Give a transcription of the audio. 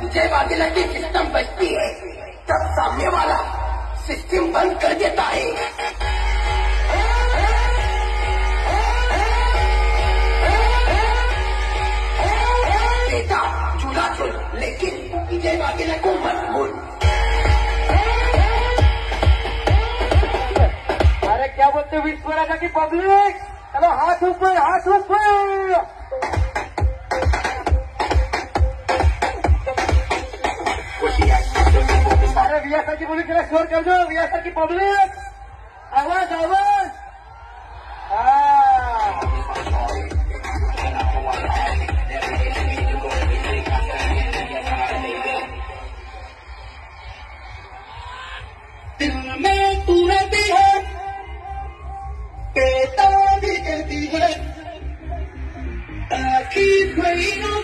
जय वाघेला की सिस्टम बजती है तब सामने वाला सिस्टम बंद कर देता है। बेटा झूला झूल लेकिन जय वाघेला को मत भूल। अरे क्या बोलते हो विश्वराजा की पब्लिक, चलो हाथ ऊपर हाथ ऊपर। अरे वीएसआर की पब्लिक जरा शोर कर दो, वीएसआर की पब्लिक आवाज आवाज। दिल में तू रहती है, बेटा भी कहती है, आखिर महीनों